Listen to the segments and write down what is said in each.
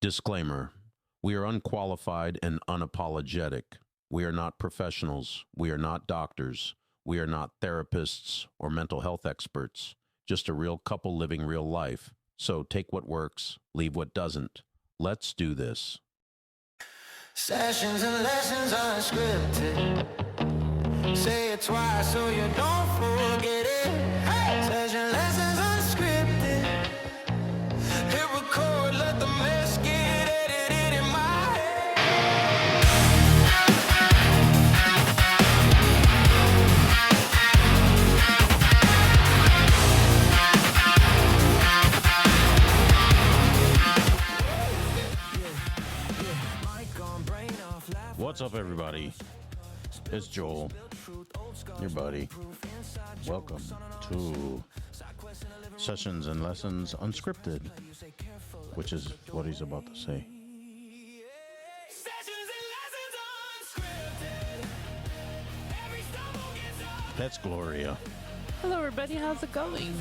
Disclaimer: we are unqualified and unapologetic. We are not professionals. We are not doctors. We are not therapists or mental health experts. Just a real couple living real life. So take what works, leave what doesn't. Let's do this. Sessions and lessons unscripted. Say it twice so you don't forget it. Hey! Session lessons unscripted. Hit record, let the mess get edited in my head. What's up, everybody? It's Joel, your buddy. Welcome to Sessions and Lessons Unscripted, which is what he's about to say. Sessions and lessons unscripted. Every stumble gets up. That's Gloria. Hello, everybody. How's it going?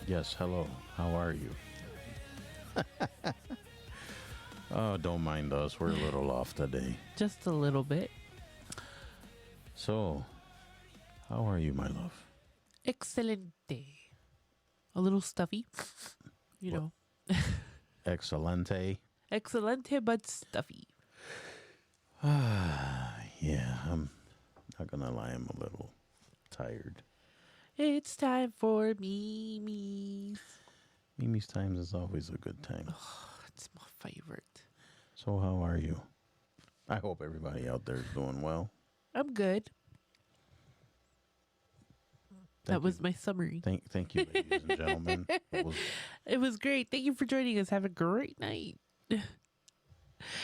Yes, hello. How are you? Oh, don't mind us. We're a little off today. Just a little bit. So, how are you, my love? Excelente. A little stuffy. You know. Excelente. Excelente, but stuffy. Yeah, I'm not gonna lie, I'm a little tired. It's time for Mimi's. Mimi's Times is always a good time. It's my favorite. So how are you? I hope everybody out there is doing well. I'm good. That Thank was you. my summary. Thank you, ladies and gentlemen. It was great. Thank you for joining us. Have a great night.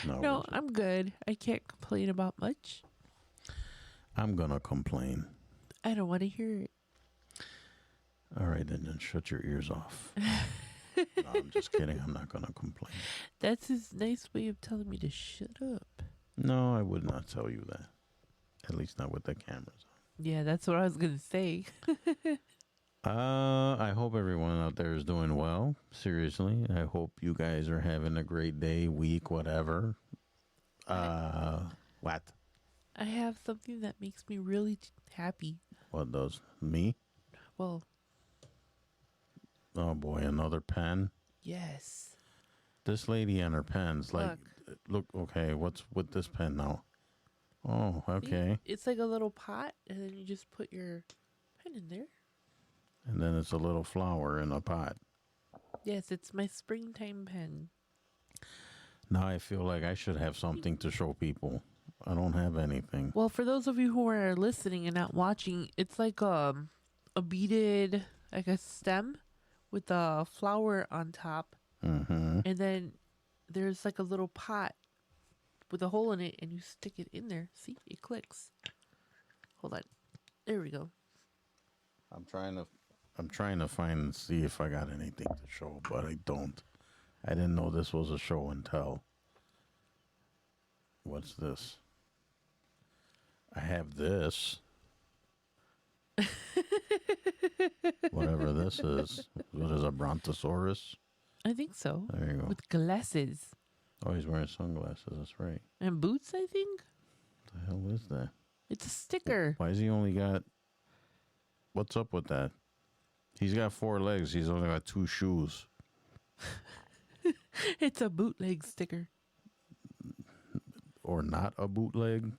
No, I'm good. I can't complain about much. I'm gonna complain. I don't want to hear it. All right, then shut your ears off. No, I'm just kidding. I'm not gonna complain. That's his nice way of telling me to shut up. No, I would not tell you that. At least not with the cameras on. Yeah, that's what I was going to say. I hope everyone out there is doing well. Seriously, I hope you guys are having a great day, week, whatever. What? I have something that makes me really happy. What does? Me? Well, Oh boy, another pen. yes. This lady and her pens. Like, look. Okay, what's with this pen now? Oh, See? okay. It's like a little pot, and then you just put your pen in there. And then it's a little flower in a pot. Yes, it's my springtime pen. Now I feel like I should have something to show people. I don't have anything. Well, for those of you who are listening and not watching, it's like a beaded, like a stem with a flower on top. Mm-hmm. And then there's like a little pot with a hole in it, and you stick it in there. See, it clicks. Hold on. There we go. I'm trying to find see if I got anything to show, but I don't. I didn't know this was a show and tell. What's this? I have this. Whatever this is. What is a brontosaurus? I think so. There you go. With glasses Oh, he's wearing sunglasses. That's right. and boots, I think. What the hell is that? It's a sticker. Why has he only got... What's up with that? He's got 4 legs. He's only got 2 shoes. It's a bootleg sticker. Or not a bootleg.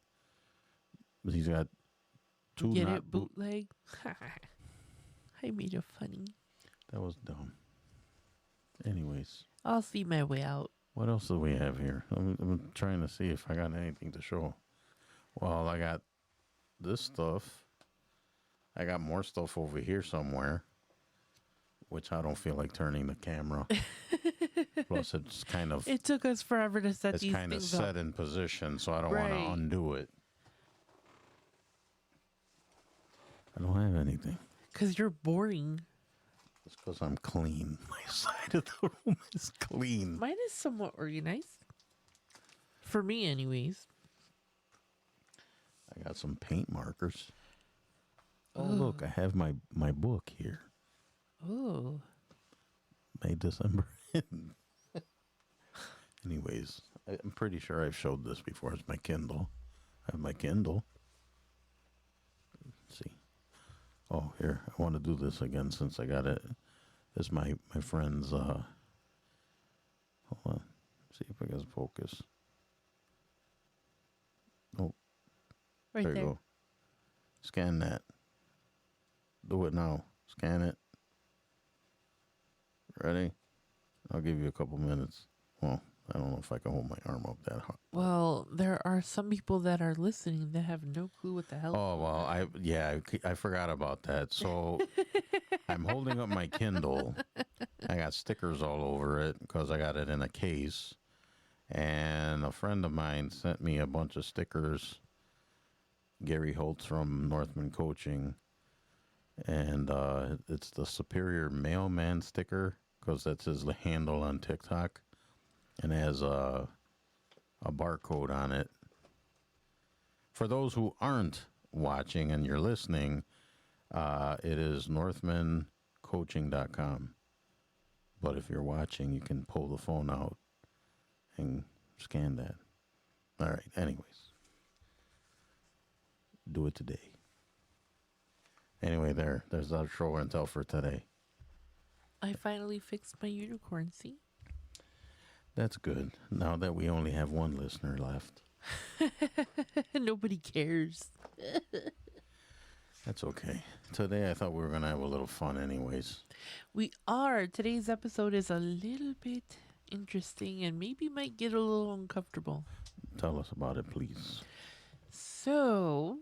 But he's got 2 Get not it? Bootleg? I made it funny. That was dumb. Anyways, I'll see my way out. what else do we have here? I'm trying to see if I got anything to show. Well, I got this stuff. I got more stuff over here somewhere, which I don't feel like turning the camera. Plus, it's kind of It took us forever to set it's these kind of things set up. in position, so I don't want Right. to undo it. I don't have anything. Because you're boring. It's because I'm clean. My side of the room is clean. Mine is somewhat organized. For me, anyways. I got some paint markers. Oh, look, I have my book here. Oh. May, December. Anyways, I'm pretty sure I've showed this before. It's my Kindle. I have my Kindle. Let's see. Oh, here. I want to do this again since I got it. This is my friend's. Hold on. See if I can focus. Oh, Right there there. you go. Scan that. Do it now. Scan it. Ready? I'll give you a couple minutes. Well, I don't know if I can hold my arm up that hard. Well, there are some people that are listening that have no clue what the hell. Oh, well, I forgot about that. So I'm holding up my Kindle. I got stickers all over it because I got it in a case. And a friend of mine sent me a bunch of stickers. Gary Holtz from Northman Coaching. And it's the Superior Mailman sticker because that's his handle on TikTok. And it has a barcode on it. For those who aren't watching and you're listening, it is northmancoaching.com. But if you're watching, you can pull the phone out and scan that. All right, anyways. Do it today. Anyway, there's our show and tell for today. I finally fixed my unicorn. See? That's good. Now that we only have one listener left. Nobody cares. That's okay. Today I thought we were going to have a little fun anyways. We are. Today's episode is a little bit interesting and maybe might get a little uncomfortable. Tell us about it, please. So,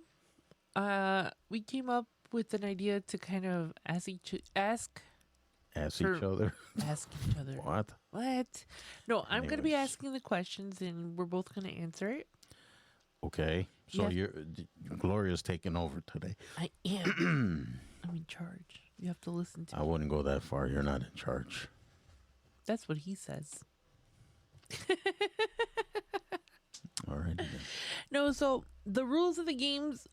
we came up with an idea to kind of ask each other? Ask each other. What? What? No, I'm going to be Anyways. asking the questions and we're both going to answer it. Okay. So Yes. Gloria's taking over today. I am. I'm in charge. You have to listen to I me. wouldn't go that far. You're not in charge. That's what he says. All right. then. No, so the rules of the games,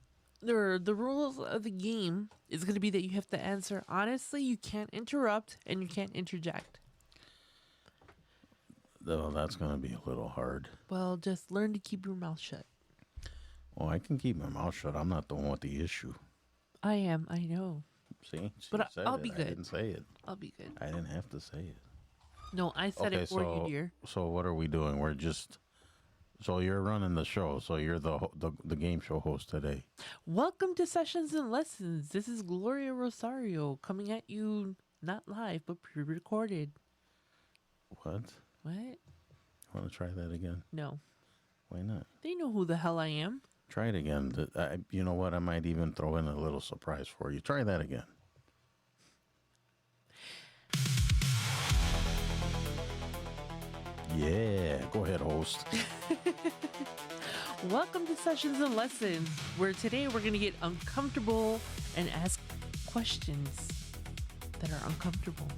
or the rules of the game is going to be that you have to answer honestly, you can't interrupt, and you can't interject. Though that's going to be a little hard. Well, just learn to keep your mouth shut. Well, I can keep my mouth shut. I'm not the one with the issue. I am, I know. See? She But said I'll it. be I good. didn't say it. I'll be good. I didn't have to say it. No, I said it for you, dear. So what are we doing? We're just... So you're running the show. So you're the game show host today. Welcome to Sessions and Lessons. This is Gloria Rosario coming at you not live, but pre-recorded. What? What? Want to try that again? No. Why not? They know who the hell I am. Try it again. You know what? I might even throw in a little surprise for you. Try that again. Yeah. Go ahead, host. Welcome to Sessions and Lessons, where today we're going to get uncomfortable and ask questions that are uncomfortable.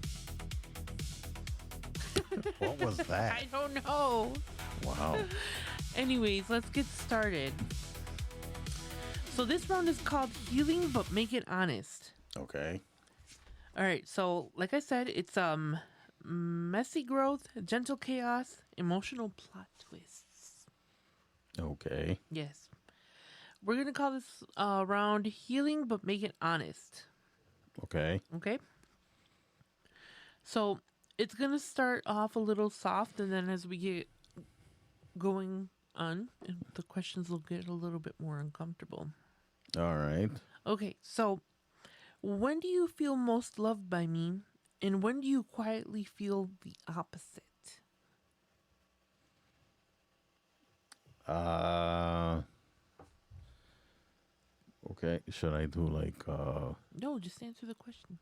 What was that? I don't know. Wow. Anyways, let's get started. So this round is called Healing But Make It Honest. Okay. All right, so like I said, it's messy growth, gentle chaos, emotional plot twists. Okay. Yes. We're going to call this round Healing But Make It Honest. Okay. Okay? So it's going to start off a little soft, and then as we get going on, the questions will get a little bit more uncomfortable. All right. Okay, so when do you feel most loved by me, and when do you quietly feel the opposite? Okay. Should I do No, just answer the question.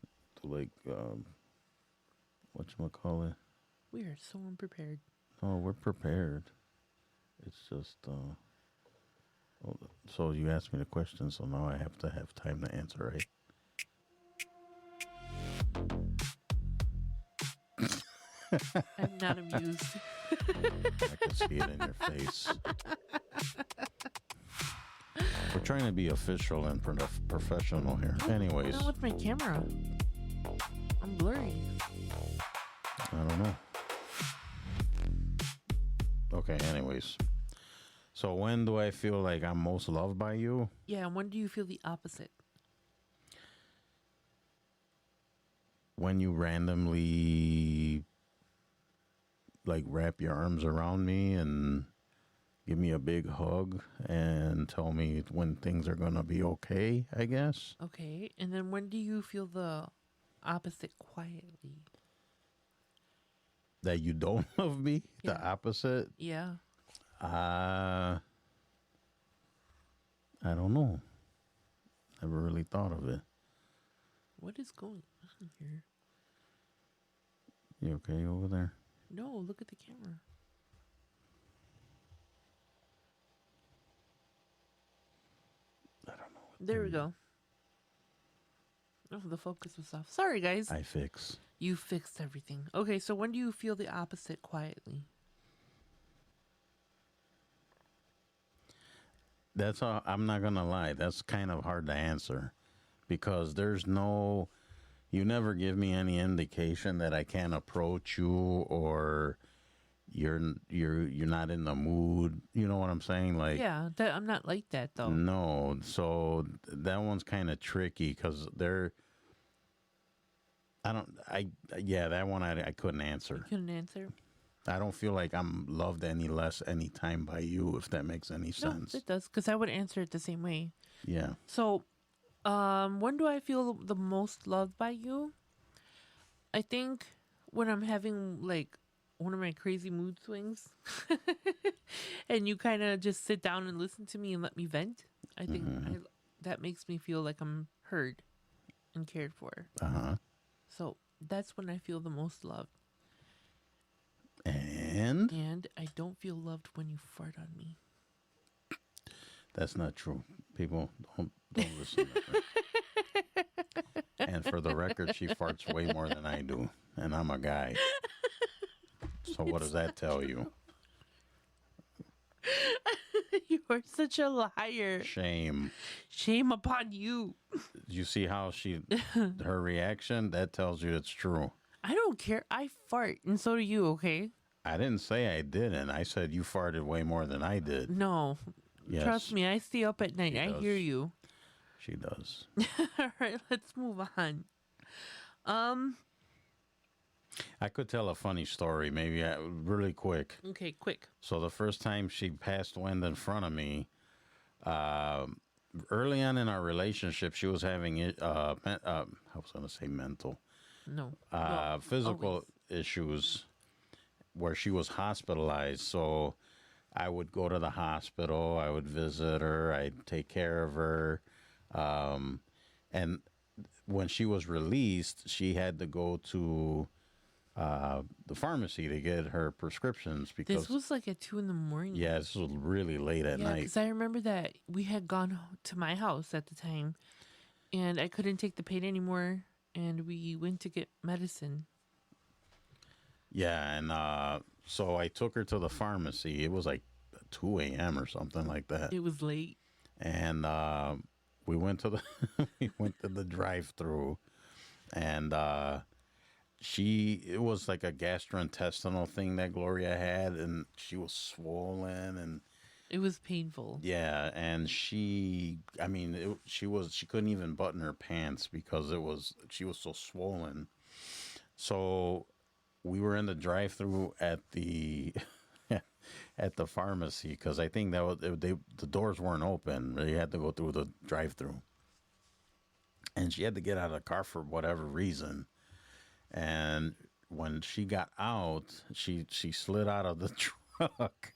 whatchamacallit? We are so unprepared. No, we're prepared. It's just, so you asked me the question, so now I have to have time to answer, right? I'm not amused. I can see it in your face. We're trying to be official and professional here. Anyways, Not with my camera. I'm blurry. I don't know. Okay, anyways. So when do I feel like I'm most loved by you? Yeah, and when do you feel the opposite? When you randomly like wrap your arms around me and give me a big hug and tell me when things are going to be okay, I guess. Okay, and then when do you feel the opposite quietly? That you don't love me, Yeah. the opposite. Yeah. I don't know. Never really thought of it. What is going on here? You okay over there? No, look at the camera. I don't know. There we go. Oh, the focus was off. Sorry, guys. I fix. You fixed everything. Okay, so when do you feel the opposite quietly? That's all. I'm not gonna lie. That's kind of hard to answer because there's no. You never give me any indication that I can't approach you or you're not in the mood. You know what I'm saying? Like Yeah, that I'm not like that though. no. So that one's kind of tricky because they're. I don't. I yeah. That one I couldn't answer. Couldn't answer. I don't feel like I'm loved any less any time by you. If that makes any sense. No, it does because I would answer it the same way. Yeah. So, when do I feel the most loved by you? I think when I'm having like one of my crazy mood swings, and you kind of just sit down and listen to me and let me vent. I think that makes me feel like I'm heard and cared for. Uh-huh. So that's when I feel the most loved. And And I don't feel loved when you fart on me. that's not true. People don't listen to her. And for the record, she farts way more than I do, and I'm a guy. So what does that tell you? You are such a liar. Shame. Shame upon you. You see how her reaction? That tells you it's true. I don't care. I fart, and so do you, okay? I didn't say I didn't. I said you farted way more than I did. No. Yes, Trust me, I stay up at night. She I does. hear you. She does. All right, let's move on. I could tell a funny story, maybe really quick. Okay, quick. So the first time she passed wind in front of me, early on in our relationship, she was having I was going to say mental, No. No, physical always. issues, where she was hospitalized. So I would go to the hospital, I would visit her, I'd take care of her, and when she was released, she had to go to the pharmacy to get her prescriptions because This was like at 2 a.m. yeah, this was really late at Yeah, night. because I remember that we had gone to my house at the time, and I couldn't take the pain anymore, and we went to get medicine. Yeah, and so I took her to the pharmacy. It was like 2 a.m. or something like that, It was late. and we went to the we went to the drive-through, and it was like a gastrointestinal thing that Gloria had, and she was swollen, and It was painful. yeah, and she couldn't even button her pants because she was so swollen. So we were in the drive-through at the at the pharmacy because I think the doors weren't open. You had to go through the drive-through, and she had to get out of the car for whatever reason. And when she got out, she slid out of the truck,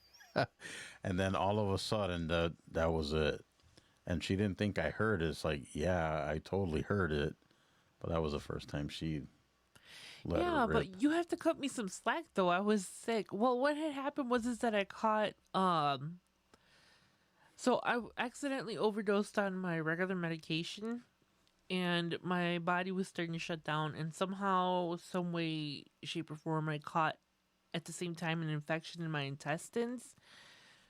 and then all of a sudden that was it. And she didn't think I heard it. It's like, yeah, I totally heard it, but that was the first time she let Yeah, her rip. but you have to cut me some slack though. I was sick. Well, what had happened was that I caught so I accidentally overdosed on my regular medication, and my body was starting to shut down, and somehow, some way, shape or form, I caught at the same time an infection in my intestines.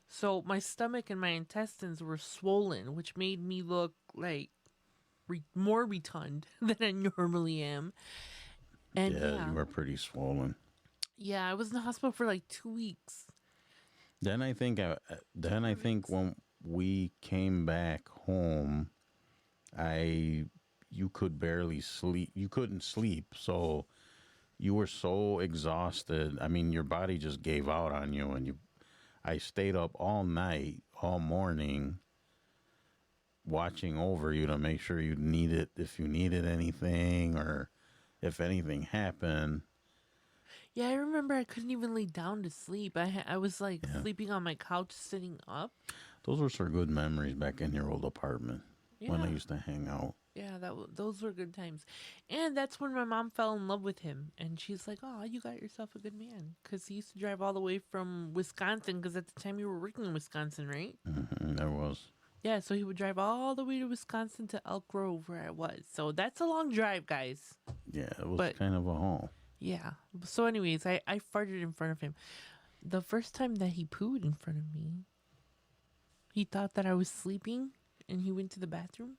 So my stomach and my intestines were swollen, which made me look like more rotund than I normally am. And yeah, you were pretty swollen. yeah, I was in the hospital for like 2 weeks. Then I think when we came back home, you could barely sleep. You couldn't sleep, so you were so exhausted. I mean, your body just gave out on you, and I stayed up all night, all morning, watching over you to make sure if you needed anything or if anything happened. Yeah, I remember I couldn't even lay down to sleep. I was like sleeping on my couch, sitting up. Those were some good memories back in your old apartment when I Yeah. used to hang out. Yeah, those were good times. And that's when my mom fell in love with him. And she's like, oh, you got yourself a good man. Because he used to drive all the way from Wisconsin. Because at the time you were working in Wisconsin, right? There was. Yeah, so he would drive all the way to Wisconsin to Elk Grove, where I was. So that's a long drive, guys. Yeah, it was But- kind of a haul. Yeah. So, anyways, I farted in front of him. The first time that he pooed in front of me, he thought that I was sleeping and he went to the bathroom.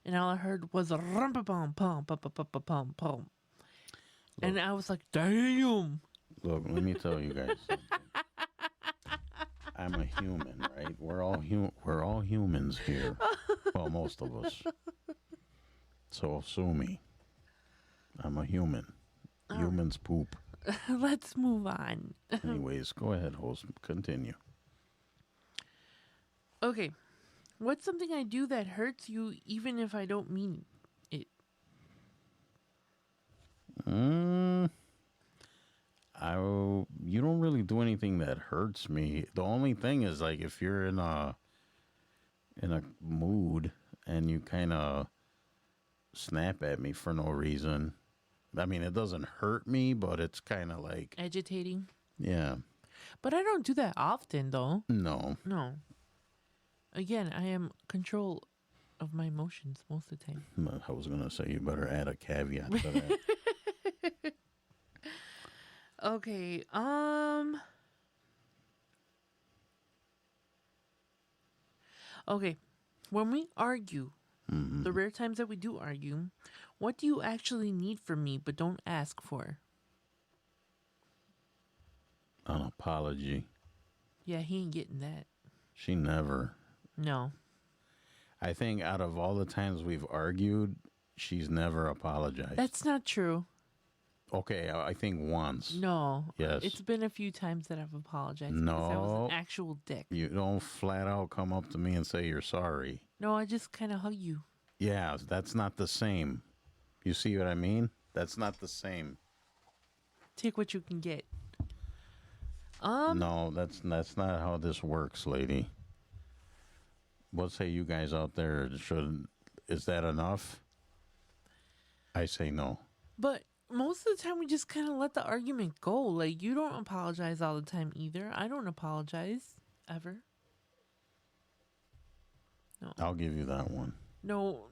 And all I heard was a rum pum pum pum pum pum pum pum. And I was like, damn. Look, let me tell you guys something. I'm a human, right? We're all humans here. Well, most of us. So sue me. I'm a human. Humans poop. Let's move on. Anyways, go ahead, host. Continue. Okay. What's something I do that hurts you even if I don't mean it? You don't really do anything that hurts me. The only thing is like if you're in a mood and you kind of snap at me for no reason. I mean, it doesn't hurt me, but it's kind of like, Agitating. yeah, But I don't do that often, though. no. No. Again, I am control of my emotions most of the time. I was gonna say you better add a caveat to that. Okay, okay. When we argue, the rare times that we do argue, what do you actually need from me but don't ask for? An apology. Yeah, he ain't getting that. She never. No. I think out of all the times we've argued, she's never apologized. That's not true. Okay, I think once. No. Yes. It's been a few times that I've apologized because I was No. an actual dick. You don't flat out come up to me and say you're sorry. No, I just kind of hug you. Yeah, that's not the same. You see what I mean? That's not the same. Take what you can get. No, that's not how this works, lady. What say you guys out there? Is that enough? I say no. But most of the time, we just kind of let the argument go. Like, you don't apologize all the time either. I don't apologize ever. I'll give you that one. No,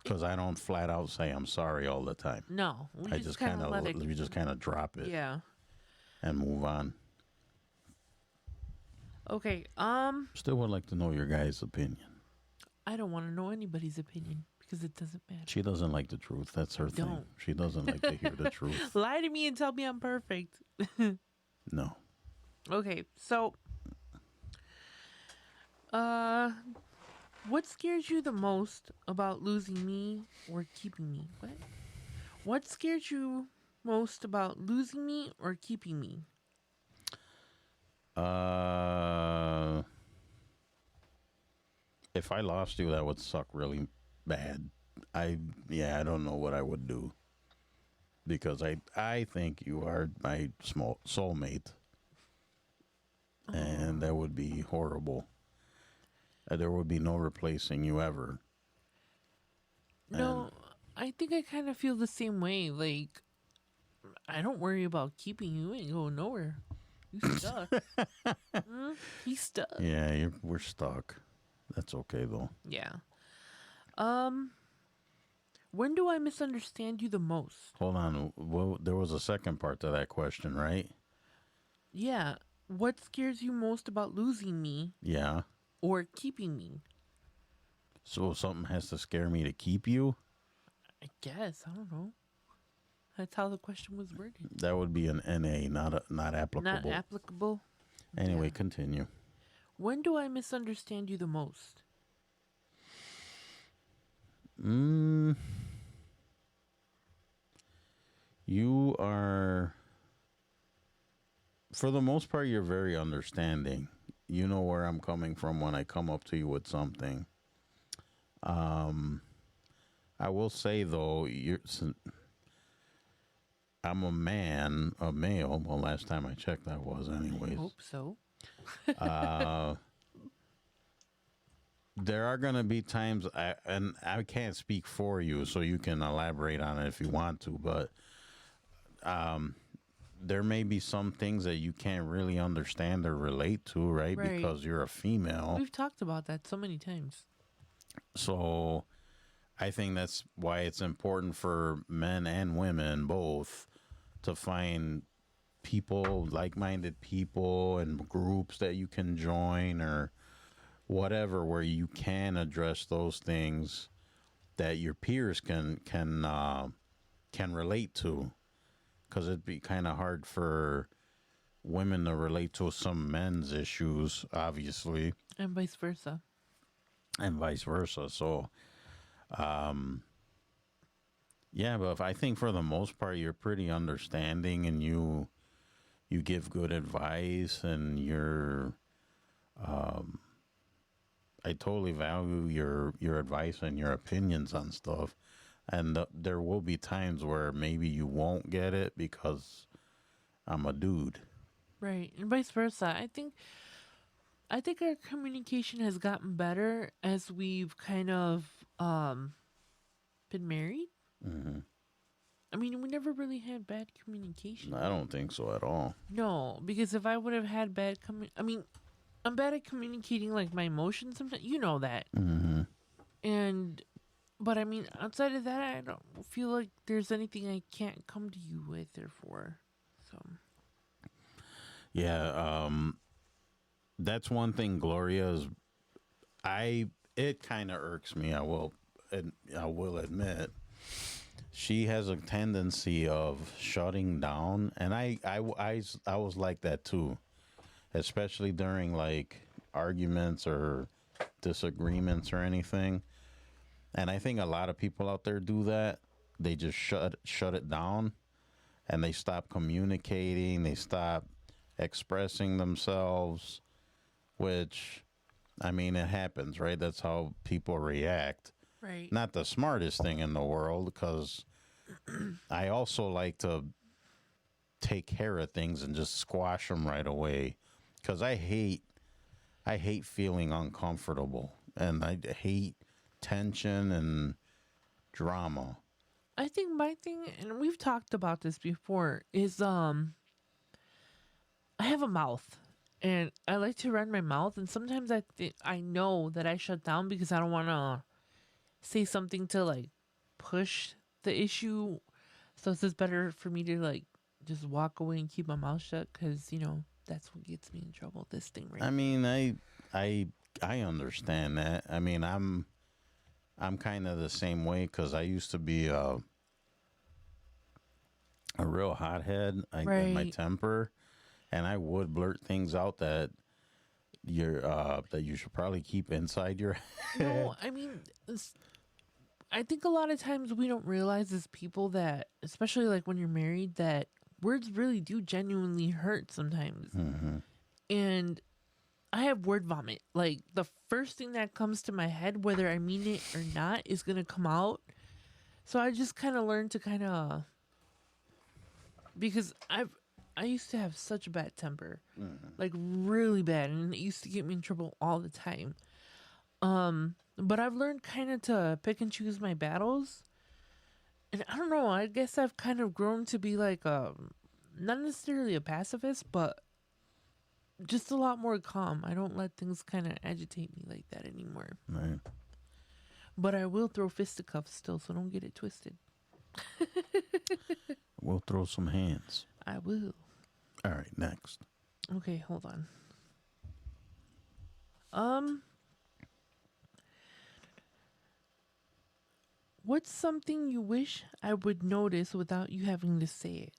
Because I don't flat out say I'm sorry all the time. no. We I just kind of let it. we just kind of drop it Yeah. and move on. Okay. Still would like to know your guys' opinion. I don't want to know anybody's opinion because it doesn't matter. She doesn't like the truth. That's her thing. don't. She doesn't like to hear the truth. Lie to me and tell me I'm perfect. No. Okay, so what scares you the most about losing me or keeping me? What scares you most about losing me or keeping me? If I lost you, that would suck really bad. I don't know what I would do. Because I think you are my small soulmate. And that would be horrible. There would be no replacing you ever. No, I think I kind of feel the same way. Like, I don't worry about keeping you. You ain't going nowhere. You stuck. He's stuck. Yeah, we're stuck. That's okay though. Yeah. When do I misunderstand you the most? Hold on. Well, there was a second part to that question, right? Yeah. What scares you most about losing me Yeah. or keeping me? So something has to scare me to keep you? I guess. I don't know. That's how the question was worded. That would be an NA, not applicable. Not applicable. Anyway, Yeah. continue. When do I misunderstand you the most? Mm, you are, for the most part, you're very understanding. You know where I'm coming from when I come up to you with something. Um, I will say though, I'm a man, a male. Well, last time I checked, I was, I anyways. hope so. Uh, there are going to be times, and I can't speak for you, so you can elaborate on it if you want to, but there may be some things that you can't really understand or relate to, right? Right. Because you're a female. We've talked about that so many times. So I think that's why it's important for men and women both to find people, like-minded people and groups that you can join or whatever, where you can address those things that your peers can relate to, because it'd be kind of hard for women to relate to some men's issues, obviously, And vice versa. and vice versa. So yeah, but I think for the most part you're pretty understanding, and you give good advice, and I totally value your advice and your opinions on stuff. And there will be times where maybe you won't get it because I'm a dude. Right. And vice versa. I think our communication has gotten better as we've kind of been married. Hmm. I mean, we never really had bad communication. I don't think so at all. No, because if I would have had I mean, I'm bad at communicating like my emotions sometimes. You know that. Hmm. But I mean, outside of that, I don't feel like there's anything I can't come to you with or for. So, Yeah, that's one thing. Gloria is. It kind of irks me. I will admit. She has a tendency of shutting down, and I was like that too, especially during like arguments or disagreements or anything. And I think a lot of people out there do that. They just shut it down, and they stop communicating. They stop expressing themselves, which, I mean, it happens, right? That's how people react. right. Not the smartest thing in the world, because I also like to take care of things and just squash them right away, because I hate feeling uncomfortable, and I hate tension and drama. I think my thing, and we've talked about this before, is I have a mouth, and I like to run my mouth, and sometimes I know that I shut down because I don't want to say something to like push the issue. So it's just better for me to like just walk away and keep my mouth shut, because that's what gets me in trouble. This thing right I mean, I understand that. I mean, I'm kind of the same way, because I used to be a real hothead. I get my Right. temper, and I would blurt things out that you should probably keep inside your head. No, I mean, I think a lot of times we don't realize as people that, especially like when you're married, that words really do genuinely hurt sometimes. Hmm. And I have word vomit. Like the first thing that comes to my head, whether I mean it or not, is going to come out. So I just kind of learned to kind of, because I used to have such a bad temper, like really bad, and it used to get me in trouble all the time. But I've learned kind of to pick and choose my battles. And I don't know, I guess I've kind of grown to be like not necessarily a pacifist, but just a lot more calm. I don't let things kind of agitate me like that anymore. Right. But I will throw fisticuffs still, so don't get it twisted. We'll throw some hands. I will. All right, next. Okay, hold on. What's something you wish I would notice without you having to say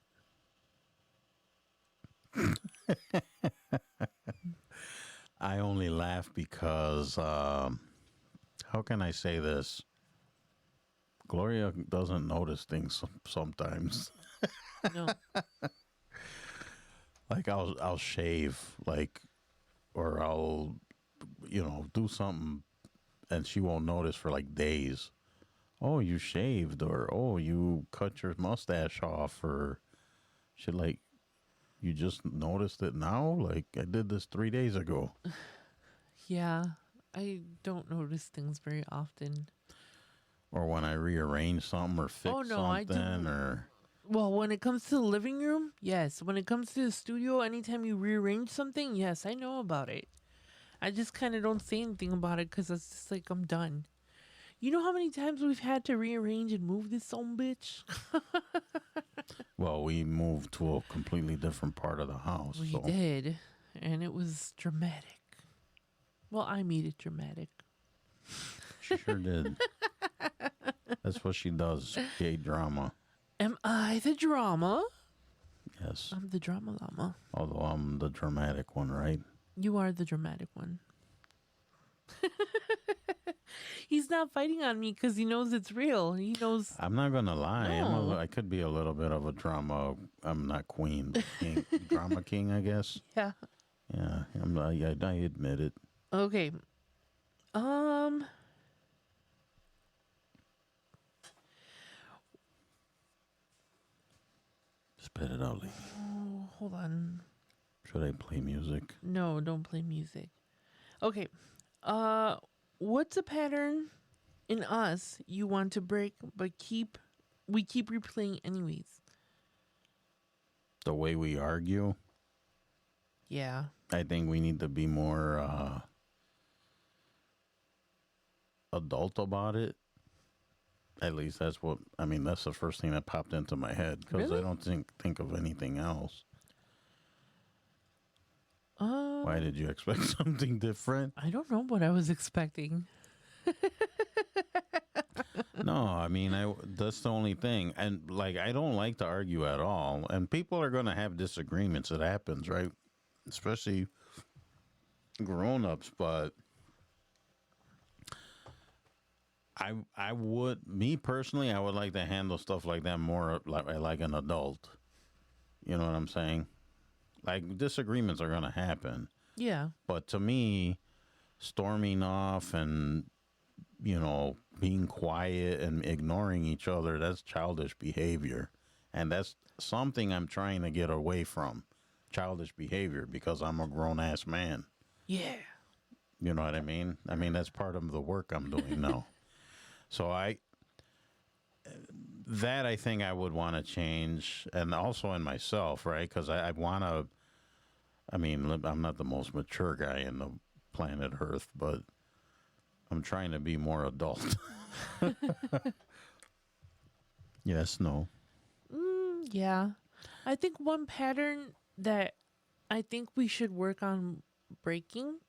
it? I only laugh because, how can I say this? Gloria doesn't notice things sometimes. No. Like I'll shave, like, or I'll, do something, and she won't notice for like days. Oh, you shaved, or oh, you cut your mustache off, or shit. Like, you just noticed it now. Like, I did this 3 days ago. Yeah. I don't notice things very often. Or when I rearrange something or fix Oh, no, I something, do. or Well, when it comes to the living room, yes. When it comes to the studio, anytime you rearrange something, yes, I know about it. I just kind of don't say anything about it because it's just like I'm done. You know how many times we've had to rearrange and move this old bitch? well, we moved to a completely different part of the house. We so did, and it was dramatic. Well, I made it dramatic. she sure did. That's what she does. Gay drama. Am I the drama? Yes. I'm the drama llama. Although I'm the dramatic one, right? You are the dramatic one. He's not fighting on me because he knows it's real. He knows. I'm not gonna lie. No. I could be a little bit of a drama. I'm not queen, but king, drama king, I guess. Yeah. Yeah, I admit it. Okay. Spit it out, lady. Oh, hold on. Should I play music? No, don't play music. Okay. What's a pattern in us you want to break, but we keep replaying anyways? The way we argue, Yeah. I think we need to be more adult about it. At least that's that's the first thing that popped into my head because Really? I don't think of anything else. Why did you expect something different? I don't know what I was expecting. No, that's the only thing. And like, I don't like to argue at all. And people are going to have disagreements. It happens, right? Especially grown-ups. But me personally, I would like to handle stuff like that more like an adult. You know what I'm saying? Like, disagreements are going to happen. Yeah. But to me, storming off and, being quiet and ignoring each other, that's childish behavior. And that's something I'm trying to get away from, childish behavior, because I'm a grown-ass man. Yeah. You know what I mean? That's part of the work I'm doing now. So I think I would want to change, and also in myself, right? Because I want to, I'm not the most mature guy in the planet Earth, but I'm trying to be more adult. Yes, no. Yeah. I think one pattern that I think we should work on breaking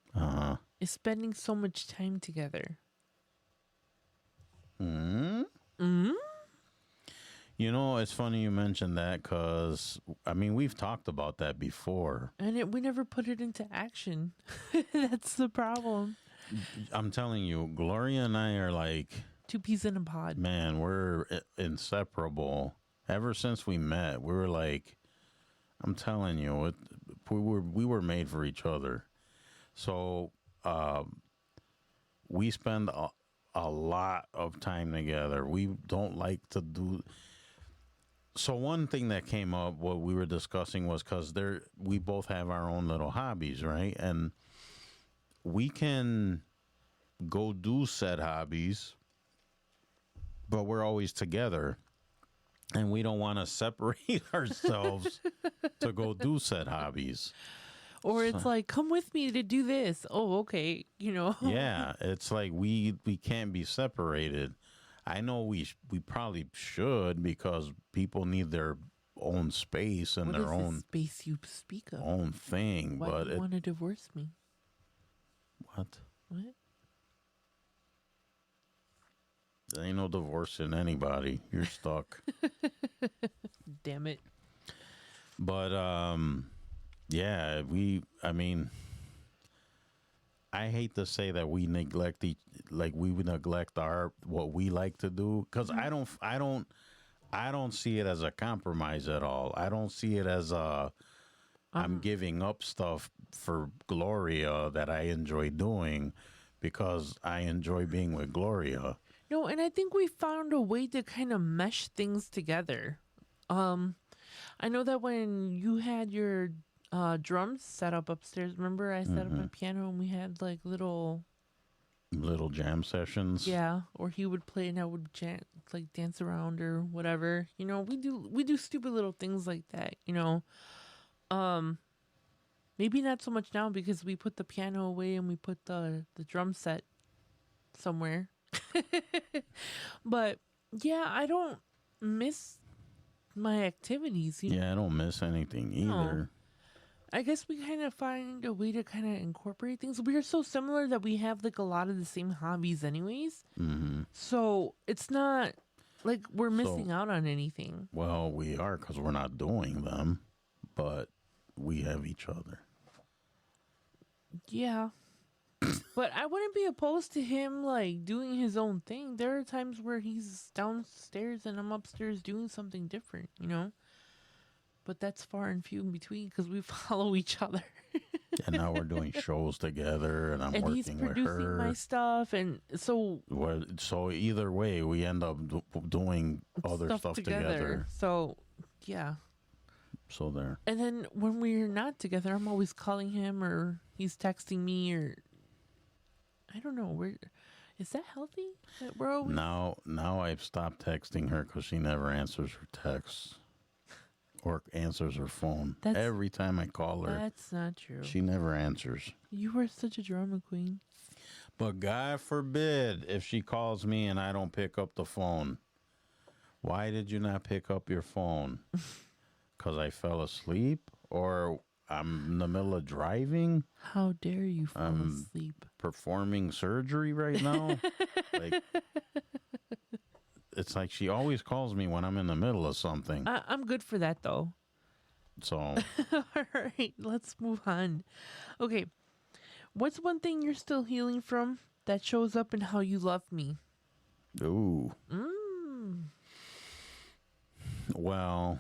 is spending so much time together. It's funny you mentioned that because, we've talked about that before. And we never put it into action. That's the problem. I'm telling you, Gloria and I are like, Two peas in a pod. man, we're inseparable. Ever since we met, we were like, I'm telling you, we were made for each other. So we spend a lot of time together. We don't like to do. So one thing that came up, what we were discussing was because we both have our own little hobbies, right? And we can go do said hobbies, but we're always together. And we don't want to separate ourselves to go do said hobbies. Or it's like, come with me to do this. Oh, okay. Yeah, it's like we can't be separated. I know we probably should because people need their own space and What their is own this space you speak of? own thing. Why but do you want to divorce me? What? What? There ain't no divorcing anybody. You're stuck. Damn it. But yeah, I hate to say that we neglect we would neglect our what we like to do because I don't see it as a compromise at all. I don't see it as I'm giving up stuff for Gloria that I enjoy doing because I enjoy being with Gloria. No, and I think we found a way to kind of mesh things together. I know that when you had your drums set up upstairs, remember I set up my piano and we had like little jam sessions. yeah, or he would play and I would like dance around or whatever. You know, we do stupid little things like that, you know. Maybe not so much now because we put the piano away and we put the drum set somewhere. But yeah, I don't miss my activities. You know? Yeah, I don't miss anything either. I guess we kind of find a way to kind of incorporate things. We are so similar that we have like a lot of the same hobbies, anyways. Mm-hmm. So it's not like we're missing out on anything. Well, we are because we're not doing them, but we have each other. Yeah. But I wouldn't be opposed to him like doing his own thing. There are times where he's downstairs and I'm upstairs doing something different, you know? But that's far and few in between because we follow each other. And now we're doing shows together, and I'm and working he's with producing her. my stuff, and so Well, so either way, we end up doing other stuff together. So yeah. So there. And then when we're not together, I'm always calling him or he's texting me or I don't know. Is that healthy? That we're always Now I've stopped texting her because she never answers her texts or answers her phone. Every time I call her, that's not true. she never answers. You are such a drama queen. But God forbid if she calls me and I don't pick up the phone. Why did you not pick up your phone? Because I fell asleep or I'm in the middle of driving? How dare you fall asleep? Performing surgery right now? Like, it's like she always calls me when I'm in the middle of something. I'm good for that though. So, All right, let's move on. Okay. What's one thing you're still healing from that shows up in how you love me? ooh. Well,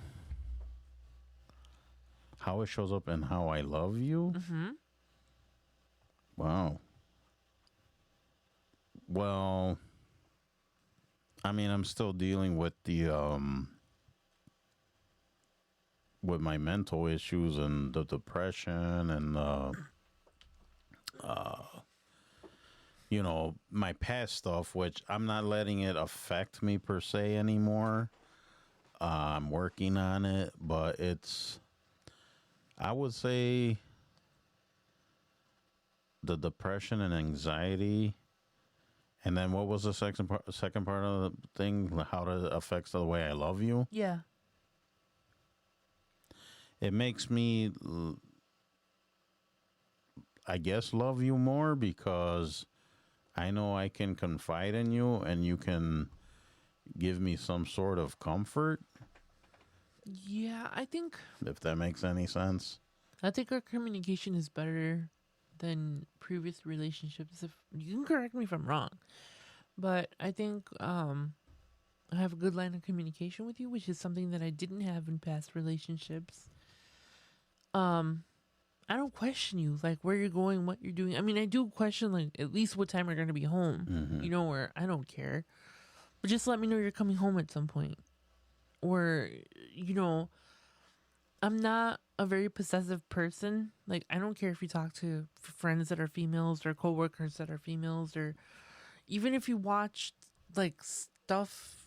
how it shows up in how I love you? Mm-hmm. Wow. Well, I mean, I'm still dealing with the with my mental issues and the depression and you know, my past stuff, which I'm not letting it affect me per se anymore. I'm working on it, but I would say the depression and anxiety. And then what was the second part of the thing? How it affects the way I love you? Yeah. It makes me, I guess, love you more because I know I can confide in you and you can give me some sort of comfort. Yeah, I think If that makes any sense. our communication is better than previous relationships. If you can correct me if I'm wrong, but I think I have a good line of communication with you, which is something that I didn't have in past relationships. I don't question you, like where you're going, what you're doing. I mean, I do question like at least what time you're going to be home. You know, where I don't care, but just let me know you're coming home at some point. Or, you know, I'm not a very possessive person. Like, I don't care if you talk to friends that are females or coworkers that are females, or even if you watch like stuff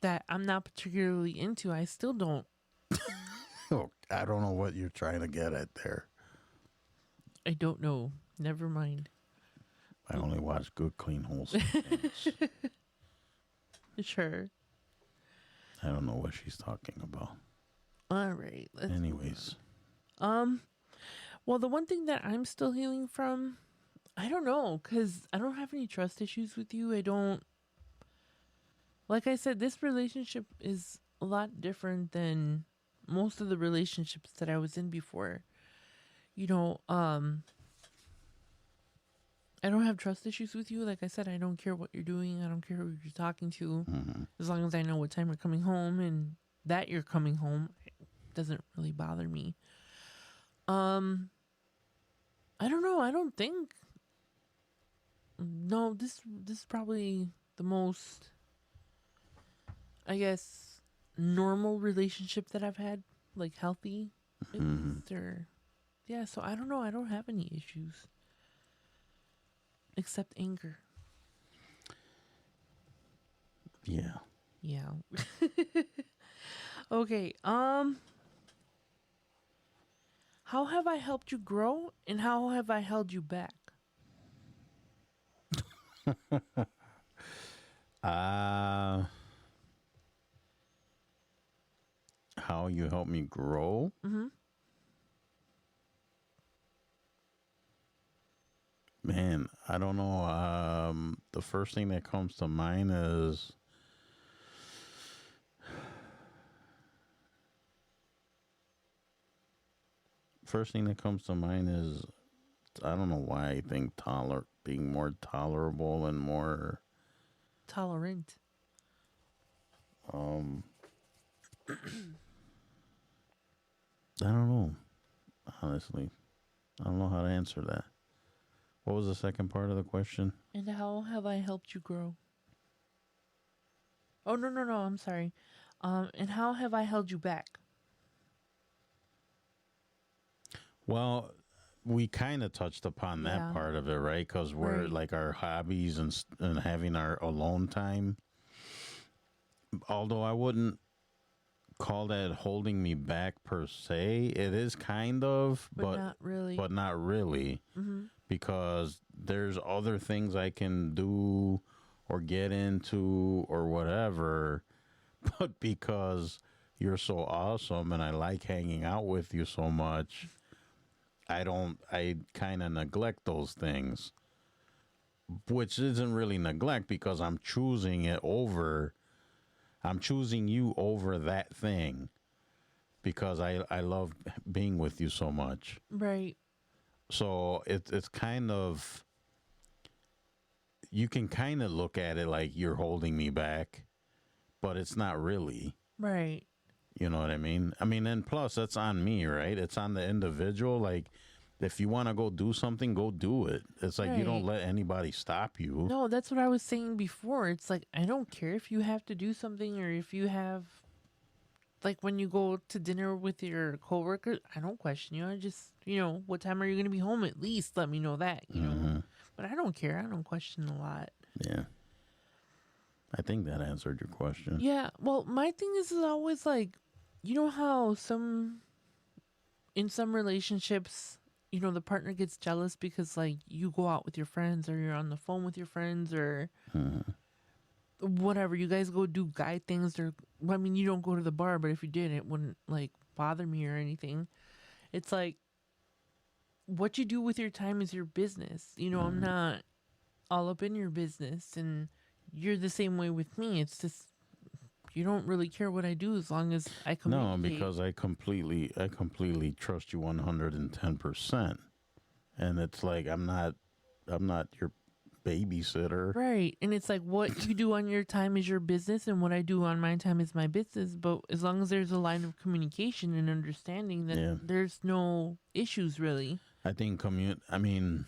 that I'm not particularly into, I still don't. Oh, I don't know what you're trying to get at there. I don't know. Never mind. I only watch good, clean, wholesome things. Sure. I don't know what she's talking about. All right. Let's Anyways. Well, the one thing that I'm still healing from, I don't know, because I don't have any trust issues with you. I don't. Like I said, this relationship is a lot different than most of the relationships that I was in before. You know, I don't have trust issues with you. Like I said, I don't care what you're doing. I don't care who you're talking to. As long as I know what time you're coming home and that you're coming home, it doesn't really bother me. I don't know. I don't think. No, this is probably the most, I guess, normal relationship that I've had, like healthy. Or, yeah. So I don't know. I don't have any issues except anger. Yeah. Yeah. Okay. How have I helped you grow, and how have I held you back? How you help me grow? Man, I don't know. The first thing that comes to mind is I don't know why I think being more tolerable and more Tolerant. I don't know. Honestly, I don't know how to answer that. What was the second part of the question? And how have I helped you grow? Oh, no, no, no. I'm sorry. And how have I held you back? Well, we kind of touched upon that Yeah. part of it, right? Because we're Right. like our hobbies and having our alone time. Although I wouldn't call that holding me back per se, it is kind of, But not really. but not really, because there's other things I can do or get into or whatever, but because you're so awesome and I like hanging out with you so much, I kind of neglect those things, which isn't really neglect because I'm choosing you over that thing because I love being with you so much. Right. So it's kind of, you can kind of look at it like you're holding me back, but it's not really. Right. You know what I mean? I mean, and plus that's on me, right? It's on the individual. Like, if you want to go do something, go do it. It's like you don't Right. let anybody stop you. No, that's what I was saying before. It's like, I don't care if you have to do something or if you have, like, when you go to dinner with your coworker, I don't question you. I just, what time are you going to be home? At least let me know that, But I don't care. I don't question a lot. Yeah. I think that answered your question. Yeah. Well, my thing is always like, you know how in some relationships, the partner gets jealous because like you go out with your friends or you're on the phone with your friends or whatever. You guys go do guy things or, well, I mean, you don't go to the bar, but if you did, it wouldn't like bother me or anything. It's like, what you do with your time is your business. I'm not all up in your business, and you're the same way with me. It's just, you don't really care what I do as long as I No, communicate. because I completely trust you 110%. And it's like I'm not your babysitter. Right. And it's like, what you do on your time is your business, and what I do on my time is my business. But as long as there's a line of communication and understanding, then Yeah. there's no issues really. I think in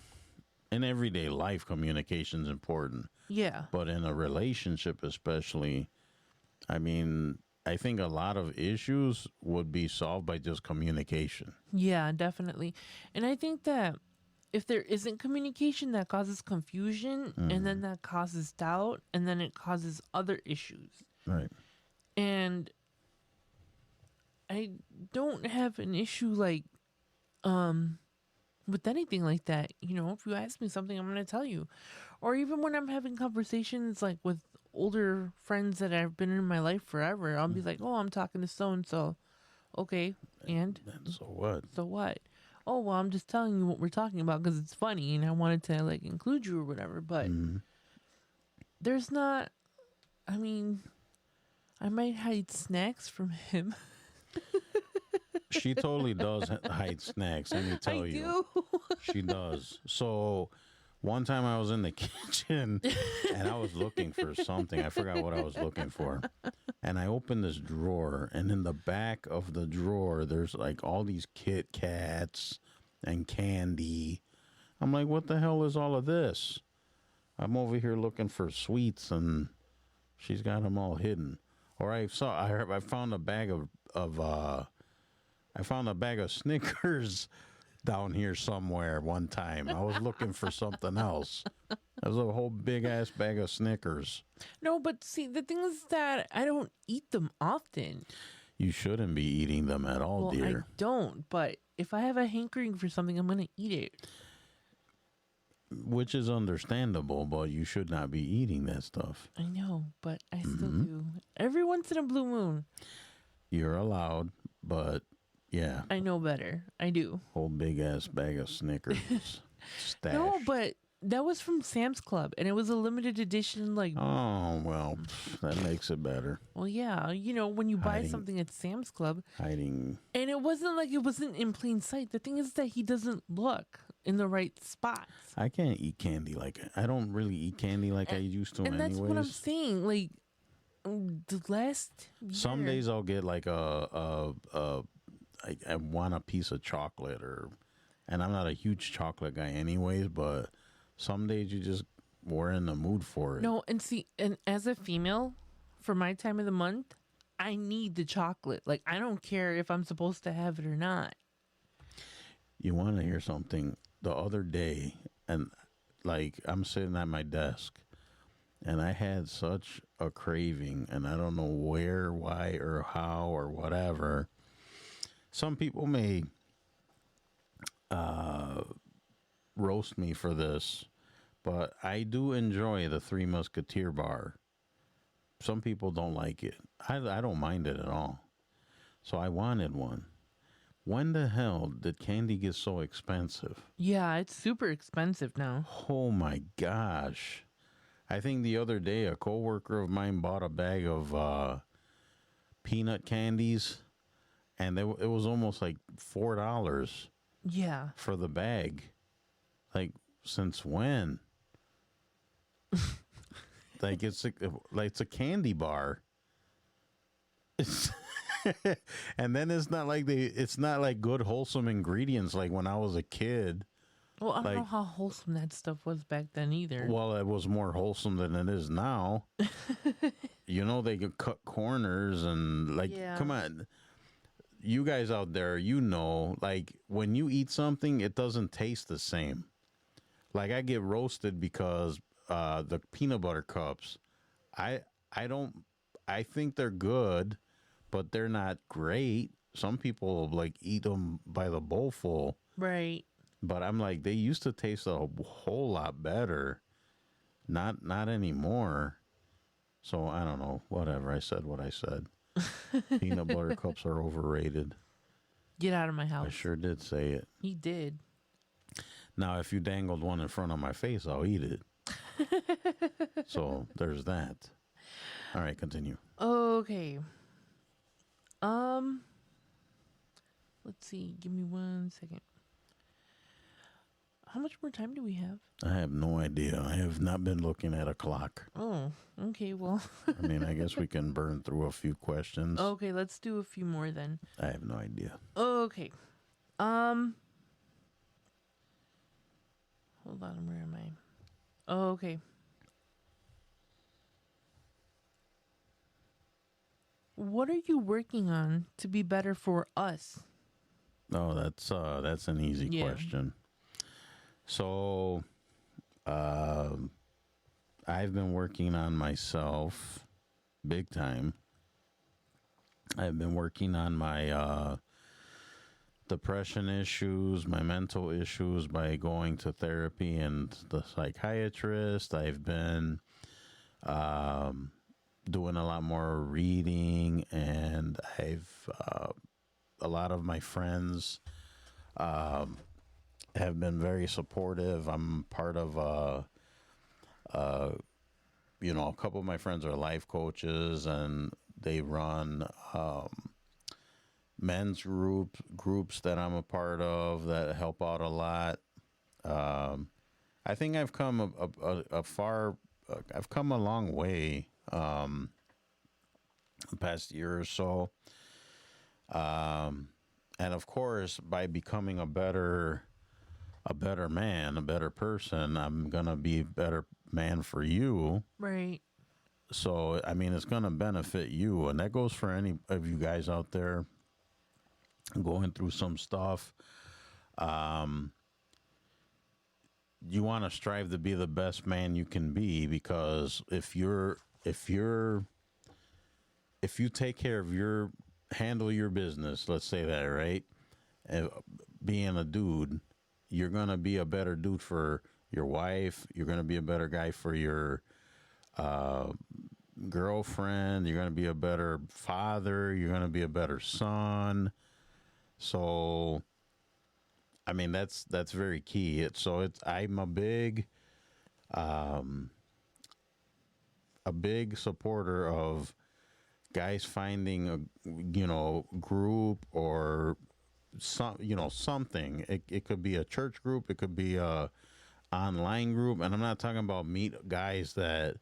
everyday life communication's important, Yeah. but in a relationship especially, I mean, I think a lot of issues would be solved by just communication. Yeah, definitely. And I think that if there isn't communication, that causes confusion, and then that causes doubt, and then it causes other issues. Right. And I don't have an issue like with anything like that. If you ask me something, I'm going to tell you. Or even when I'm having conversations like with older friends that have been in my life forever, I'll be like, "Oh, I'm talking to so and so." Okay, and And so what? so what? Oh, well, I'm just telling you what we're talking about because it's funny and I wanted to like include you or whatever. But there's not. I mean, I might hide snacks from him. She totally does hide snacks. Let me tell I you. do. She does. So One time I was in the kitchen and I was looking for something. I forgot what I was looking for. And I opened this drawer, and in the back of the drawer, there's like all these Kit Kats and candy. I'm like, what the hell is all of this? I'm over here looking for sweets, and she's got them all hidden. Or I found a bag of Snickers down here somewhere one time. I was looking for something else. There was a whole big ass bag of Snickers. No, but see, the thing is that I don't eat them often. You shouldn't be eating them at all, Well, dear. I don't, but if I have a hankering for something, I'm going to eat it. Which is understandable, but you should not be eating that stuff. I know, but I still do. Every once in a blue moon. You're allowed, but yeah, I know better. I do. whole big ass bag of Snickers stash. No, but that was from Sam's Club, and it was a limited edition. Like, Oh, well, that makes it better. well, yeah, you know, when you buy Hiding. something at Sam's Club, Hiding. and it wasn't in plain sight. The thing is that he doesn't look in the right spots. I can't eat candy I don't really eat candy like I used to And anyways. that's what I'm saying. Like, the last Some year- days I'll get like I want a piece of chocolate and I'm not a huge chocolate guy anyways, but some days we're in the mood for it. No, and see, and as a female, for my time of the month, I need the chocolate. Like, I don't care if I'm supposed to have it or not. You want to hear something? The other day, and like I'm sitting at my desk, and I had such a craving, and I don't know where, why, or how, or whatever. Some people may roast me for this, but I do enjoy the Three Musketeer bar. Some people don't like it. I don't mind it at all. So I wanted one. When the hell did candy get so expensive? Yeah, it's super expensive now. Oh my gosh. I think the other day a coworker of mine bought a bag of peanut candies, and it was almost like $4 Yeah. for the bag. Like, since when? Like it's a candy bar. And then it's not like good wholesome ingredients like when I was a kid. Well, I don't know Like- how wholesome that stuff was back then either. Well, it was more wholesome than it is now. You know, they could cut corners and like, Yeah. come on. You guys out there, you know, like when you eat something, it doesn't taste the same. Like I get roasted because the peanut butter cups, I think they're good, but they're not great. Some people like eat them by the bowlful. Right. But I'm like, they used to taste a whole lot better. Not anymore. So I don't know. Whatever. I said what I said. Peanut butter cups are overrated. Get out of my I house. sure did say it. He did. Now, if you dangled one in front of my face, I'll eat it. So there's that. All right, continue. Okay. Let's see. Give me 1 second. How much more time do we have? I have no idea. I have not been looking at a clock. Oh, okay. Well, I mean, I guess we can burn through a few questions. okay. Let's do a few more then. I have no idea. Okay. Hold on. Where am I? Oh, okay. What are you working on to be better for us? Oh, that's an easy Yeah. question. So, I've been working on myself big time. I've been working on my depression issues, my mental issues by going to therapy and the psychiatrist. I've been doing a lot more reading, and I've a lot of my friends have been very supportive. I'm part of a couple of my friends are life coaches, and they run men's groups that I'm a part of that help out a lot. I think I've come a far, I've come a long way the past year or so. And of course, by becoming a better man, a better person, I'm gonna be a better man for you. Right. So I mean, it's gonna benefit you, and that goes for any of you guys out there going through some stuff. You want to strive to be the best man you can be, because if you take care of handle your business, let's say that, right? Being a dude, you're going to be a better dude for your wife. You're going to be a better guy for your girlfriend. You're going to be a better father. You're going to be a better son. So, I mean, that's very key. I'm a big supporter of guys finding a group or something. It could be a church group, it could be a online group, and I'm not talking about meet guys that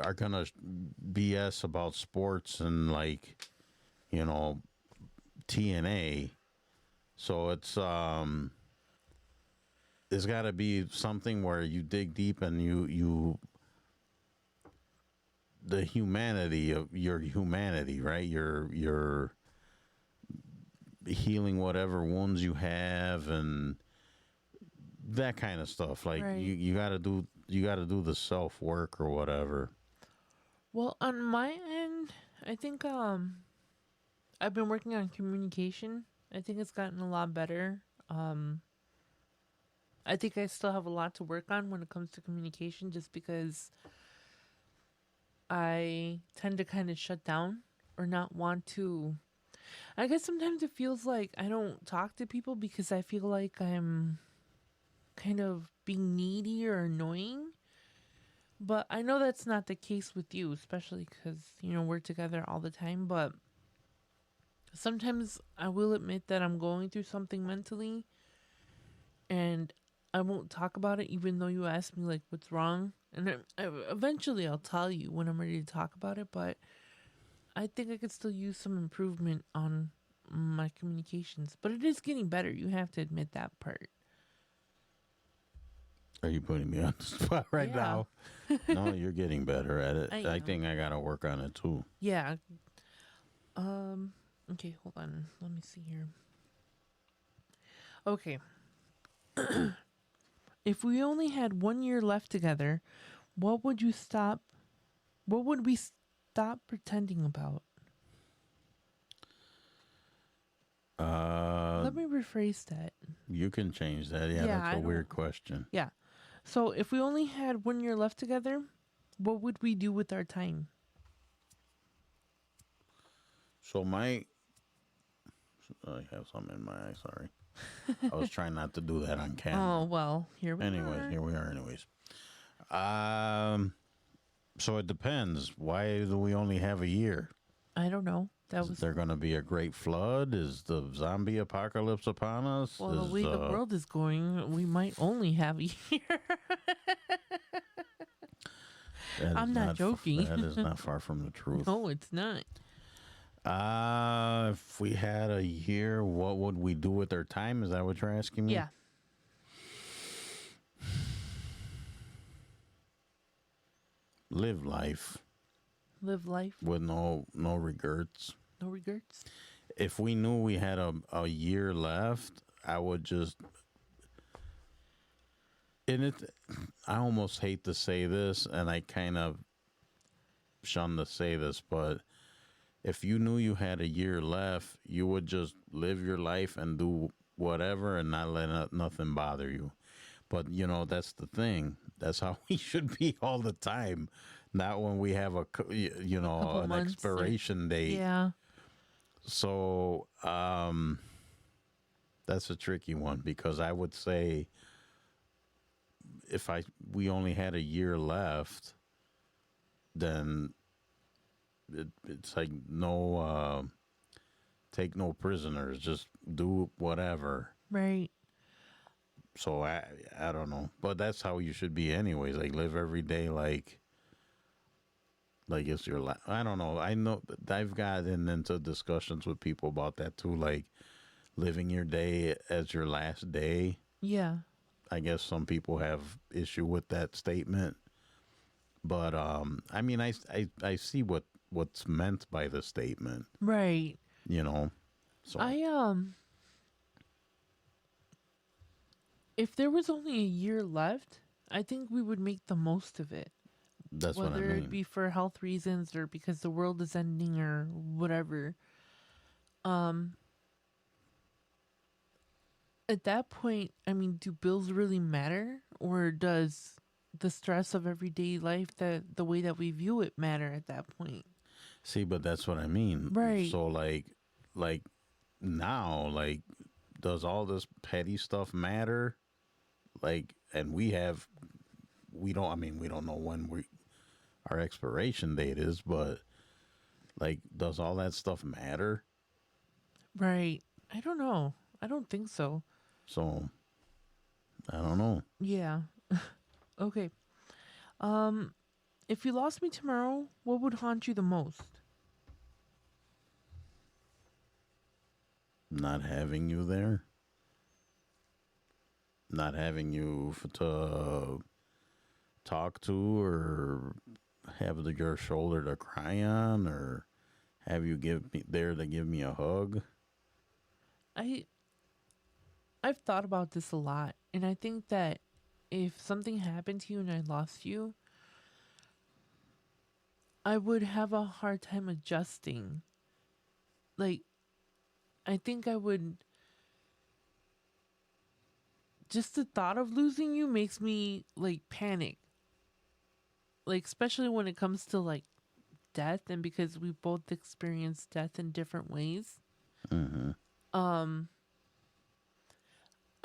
are gonna BS about sports and TNA. So there's got to be something where you dig deep and you the humanity of your humanity, right? You're healing whatever wounds you have and that kind of stuff. Like Right. you got to do the self work or whatever. Well, on my end, I think I've been working on communication. I think it's gotten a lot better. I think I still have a lot to work on when it comes to communication, just because I tend to kind of shut down or not want to. I guess sometimes it feels like I don't talk to people because I feel like I'm kind of being needy or annoying. But I know that's not the case with you, especially because, we're together all the time. But sometimes I will admit that I'm going through something mentally and I won't talk about it, even though you ask me, like, what's wrong. And eventually I'll tell you when I'm ready to talk about it. But I think I could still use some improvement on my communications. But it is getting better. You have to admit that part. Are you putting me on the spot right Yeah. now? No, you're getting better at it. I I am. think I got to work on it too. Yeah. Okay, hold on. Let me see here. Okay. If we only had 1 year left together, what would we stop pretending about? Let me rephrase that. You can change that. Yeah, Yeah, that's I a weird don't- question. Yeah. So if we only had 1 year left together, what would we do with our time? So I have something in my eye. Sorry, I was trying not to do that on camera. Oh, well, here we Anyways, are. here we are. Anyways, so it depends. Why do we only have a year? I don't know. That Is was there going to be a great flood? Is the zombie apocalypse upon us? well, the Is, way the world is going, we might only have a year. that is I'm not joking. That is not far from the truth. No, it's not. If we had a year, what would we do with our time? Is that what you're asking me? Yeah. Live life Live life. with no regrets. No regrets. If we knew we had a year left, I would just. I almost hate to say this, and I kind of shun to say this, but if you knew you had a year left, you would just live your life and do whatever and not let nothing bother you. But, that's the thing. That's how we should be all the time. Not when we have Couple an months or- expiration date. Yeah. So that's a tricky one, because I would say if we only had a year left, then it's like no take no prisoners, just do whatever. Right. So I don't know, but that's how you should be anyways. Like live every day like it's your last. I don't know. I know I've gotten into discussions with people about that too, like living your day as your last day. Yeah. I guess some people have issue with that statement, but I mean, I see what's meant by the statement, Right. you know. So if there was only a year left, I think we would make the most of it. that's what I Whether mean. it be for health reasons or because the world is ending or whatever. Um at that point, I mean, do bills really matter, or does the stress of everyday life, that the way that we view it, matter at that point? See, but that's what I mean. Right. So like now, like, does all this petty stuff matter? Like, and we don't. I mean, we don't know when our expiration date is, but like, does all that stuff matter? Right. I don't know. I don't think so. So I don't know. Yeah. Okay. If you lost me tomorrow, what would haunt you the most? Not having you there, not having you to talk to, or have your shoulder to cry on, or have you to give me a hug. I've thought about this a lot, and I think that if something happened to you and I lost you, I would have a hard time adjusting. Like, I think I would. Just the thought of losing you makes me like panic. Like, especially when it comes to like death, and because we both experience death in different ways. Mm-hmm.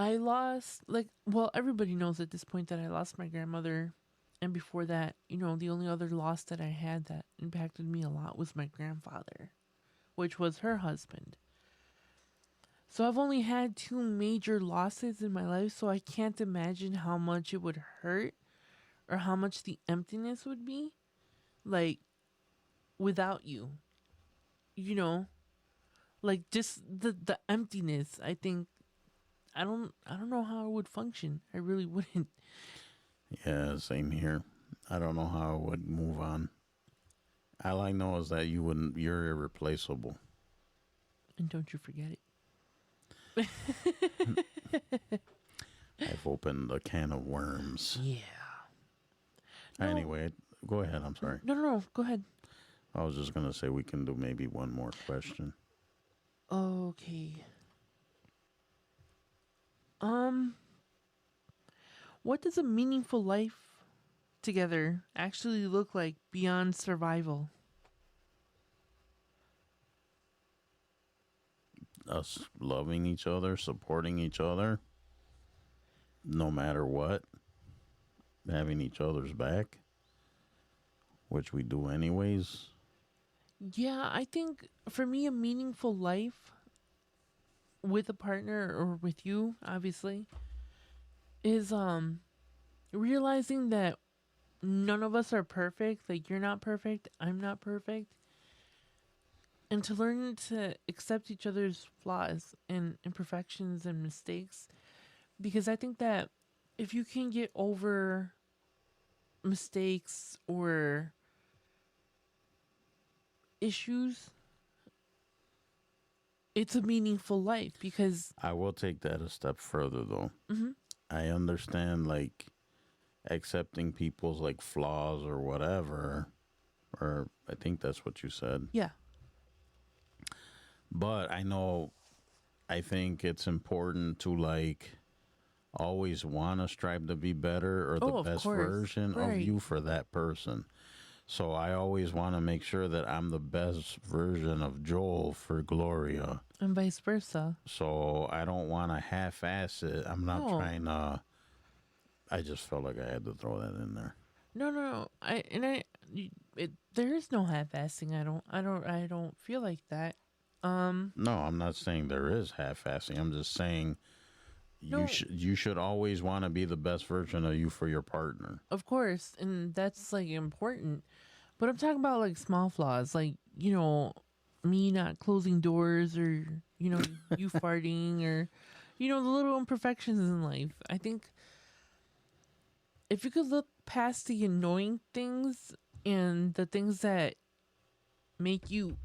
I lost, like, well, everybody knows at this point that I lost my grandmother. And before that, the only other loss that I had that impacted me a lot was my grandfather, which was her husband. So I've only had two major losses in my life, so I can't imagine how much it would hurt or how much the emptiness would be, like, without you. Like, just the emptiness. I think I don't know how I would function. I really wouldn't. Yeah, same here. I don't know how I would move on. All I know is that you're irreplaceable. And don't you forget it. I've opened a can of worms. Yeah. No. Anyway, go ahead. I'm sorry. No. Go ahead. I was just going to say we can do maybe one more question. Okay. What does a meaningful life together actually look like beyond survival? Us loving each other, supporting each other, no matter what, having each other's back, which we do anyways. Yeah, I think for me, a meaningful life with a partner or with you, obviously, is realizing that none of us are perfect. Like, you're not perfect, I'm not perfect. And to learn to accept each other's flaws and imperfections and mistakes. Because I think that if you can get over mistakes or issues, it's a meaningful life. Because I will take that a step further, though. mm-hmm. I understand, like, accepting people's, like, flaws or whatever, or I think that's what you said. Yeah. But I think it's important to, like, always want to strive to be better or the of best course. version Right. of you for that person. So I always want to make sure that I'm the best version of Joel for Gloria. And vice versa. So I don't want to half-ass it. I'm not No. trying to. I just felt like I had to throw that in there. No. There is no half-assing. I don't feel like that. No, I'm not saying there is half-assing. I'm just saying No. You should always want to be the best version of you for your partner. Of course, and that's like important. But I'm talking about like small flaws, like, me not closing doors, or, you farting, or, the little imperfections in life. I think if you could look past the annoying things and the things that make you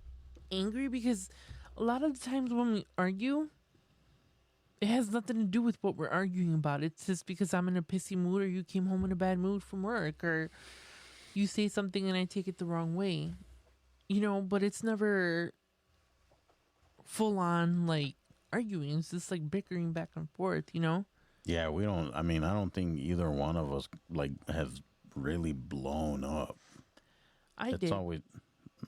angry, because a lot of the times when we argue, it has nothing to do with what we're arguing about. It's just because I'm in a pissy mood, or you came home in a bad mood from work, or you say something and I take it the wrong way. But it's never full on like arguing. It's just like bickering back and forth, Yeah, we don't. I mean, I don't think either one of us like has really blown up. It's did. always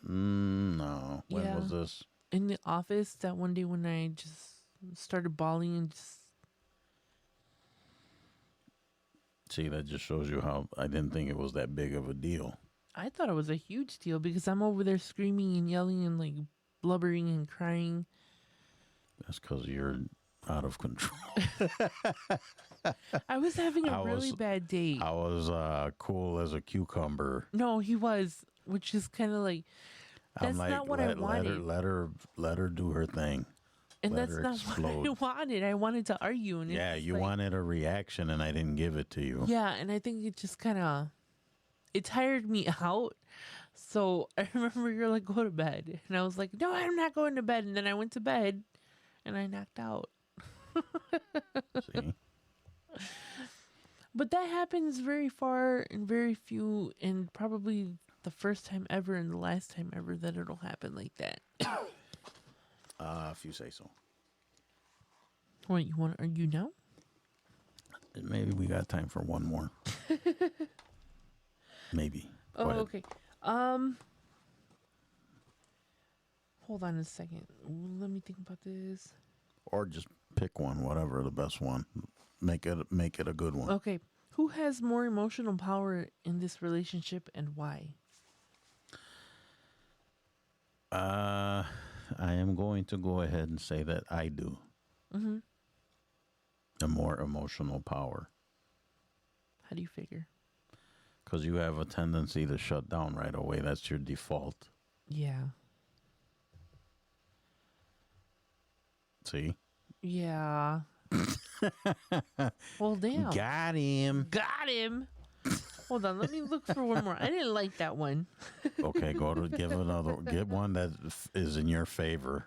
no. When Yeah. was this? In the office, that one day when I just started bawling and just. See, that just shows you how I didn't think it was that big of a deal. I thought it was a huge deal because I'm over there screaming and yelling and like blubbering and crying. That's because you're out of control. I was having a I really was- bad day. I was cool as a cucumber. No, he was, which is kind of like, that's I'm like, not what I wanted. Let her do her thing. And let that's her not what explode. I wanted. I wanted to argue. And Yeah, it's you like, wanted a reaction, and I didn't give it to you. Yeah, and I think it just kind of, it tired me out. So I remember you're like, go to bed. And I was like, no, I'm not going to bed. And then I went to bed and I knocked out. See, But that happens very far and very few, and probably the first time ever and the last time ever that it'll happen like that. if you say so. What, you want to argue now? Maybe we got time for one more. Maybe. Go Oh, ahead. okay. Hold on a second. Let me think about this. Or just pick one, whatever the best one. Make it a good one. Okay. Who has more emotional power in this relationship and why? I am going to go ahead and say that I do. Mm-hmm. A more emotional power. How do you figure? Because you have a tendency to shut down right away. That's your default. Yeah. See? Yeah. Well, damn. Got him. Got him. Hold on. Let me look for one more. I didn't like that one. Okay, go to get one that is in your favor.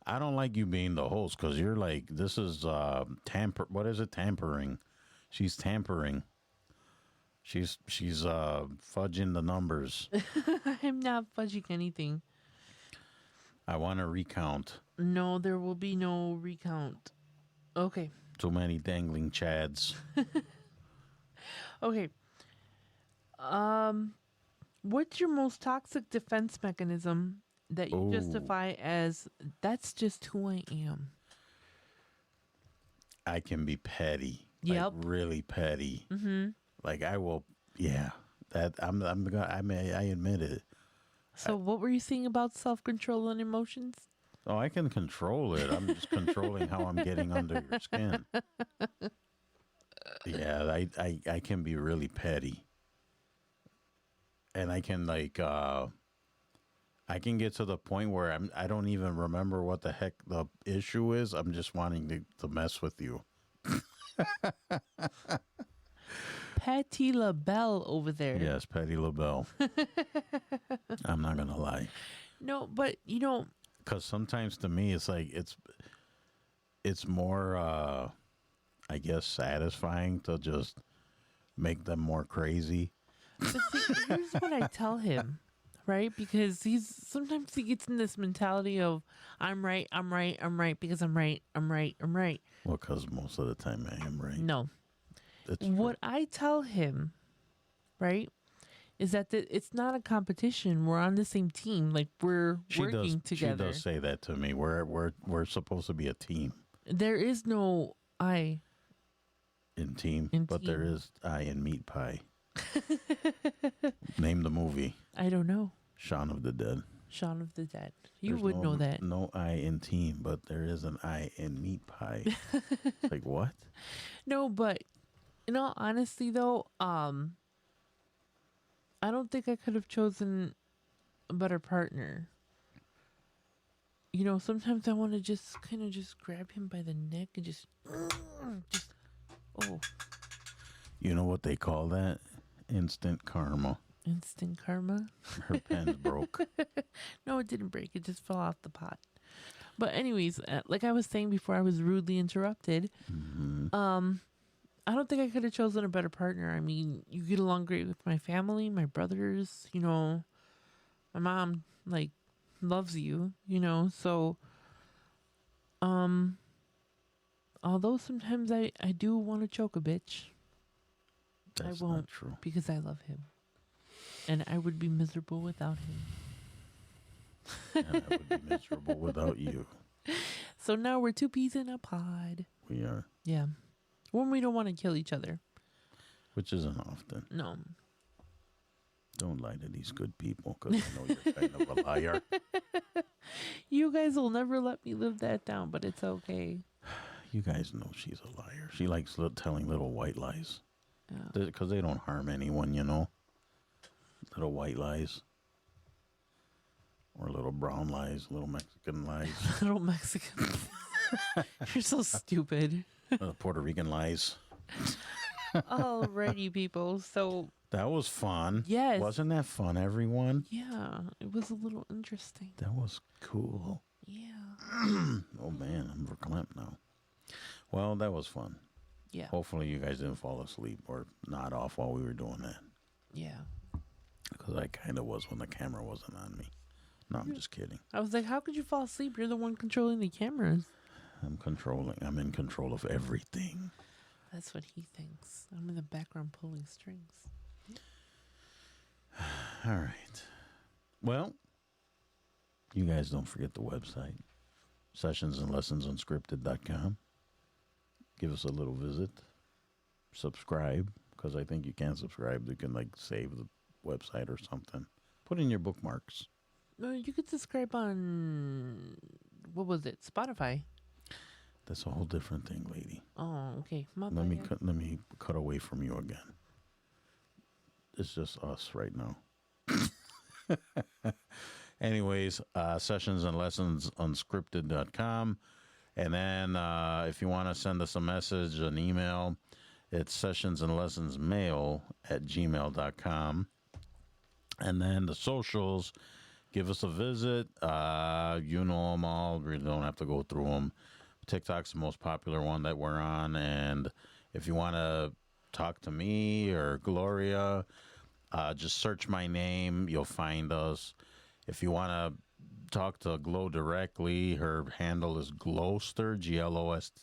I don't like you being the host because you're like, this is what is it? Tampering. She's tampering. She's fudging the numbers. I'm not fudging anything. I want to recount. No, there will be no recount. Okay. Too many dangling chads. Okay. What's your most toxic defense mechanism that you Ooh. justify as that's just who I am? I can be petty. Yep. Like really petty. Mm-hmm. Like I will. Yeah. That I admit it. So what were you saying about self-control and emotions? Oh, I can control it. I'm just controlling how I'm getting under your skin. Yeah, I can be really petty. And I can like I can get to the point where I don't even remember what the heck the issue is. I'm just wanting to mess with you. Patti LaBelle over there. Yes, Patti LaBelle. I'm not gonna lie. No, but Because sometimes to me it's like it's more I guess satisfying to just make them more crazy. but see, here's what I tell him, right? Because sometimes he gets in this mentality of I'm right because I'm right. Well, because most of the time I am right. No. It's What I tell him, right, is that it's not a competition. We're on the same team. Like we're working together. She does say that to me. We're supposed to be a team There is no I. in team, In but there team. is I in meat pie. Name the movie. I don't know. Shaun of the Dead. Shaun of the Dead. You There's would no, know that. No I in team, but there is an I in meat pie. It's like, what? No, but in all honesty, though, I don't think I could have chosen a better partner. You know, sometimes I want to just kind of just grab him by the neck and just oh, You know what they call that? Instant karma. instant karma. Her pen's broke. No, it didn't break. It just fell off the pot. But anyways, like I was saying before, I was rudely interrupted. I don't think I could have chosen a better partner. I mean, you get along great with my family, my brothers. You know, my mom like loves you. You know, so although sometimes I do want to choke a bitch, That's I won't not true. because I love him, and I would be miserable without him. And I would be miserable without you. So now we're two peas in a pod. We are, Yeah. When we don't want to kill each other. which isn't often. No. Don't lie to these good people because I know you're kind of a liar. You guys will never let me live that down, but it's okay. You guys know she's a liar. She likes telling little white lies Yeah. because they don't harm anyone, you know. Little white lies. Or little brown lies, little Mexican lies, Little Mexican. You're so stupid. Puerto Rican lies. Alrighty, people. So, That was fun. yes. Wasn't that fun, everyone? Yeah, it was a little interesting. That was cool. Yeah. Oh, man, I'm verklempt now. Well, that was fun. Yeah. Hopefully you guys didn't fall asleep or nod off while we were doing that. Yeah. Because I kind of was when the camera wasn't on me. No, I'm just kidding. I was like, how could you fall asleep? You're the one controlling the cameras. I'm in control of everything. That's what he thinks. I'm in the background pulling strings. All right. Well, you guys don't forget the website, sessionsandlessonsunscripted.com. Give us a little visit. Subscribe, because I think you can subscribe. You can, like, save the website or something. Put in your bookmarks. No, you could subscribe on, what was it, Spotify. That's a whole different thing, lady. Oh, okay. My Let me bad. let me cut away from you again. It's just us right now. Anyways, sessions and lessons unscripted.com. And then if you want to send us a message, an email, it's sessions and lessons mail at gmail.com. And then the socials, give us a visit. You know them all. We don't have to go through them. TikTok's the most popular one that we're on. And if you want to talk to me or Gloria, just search my name. You'll find us. If you want to talk to Glow directly, her handle is Glowster, Glowster.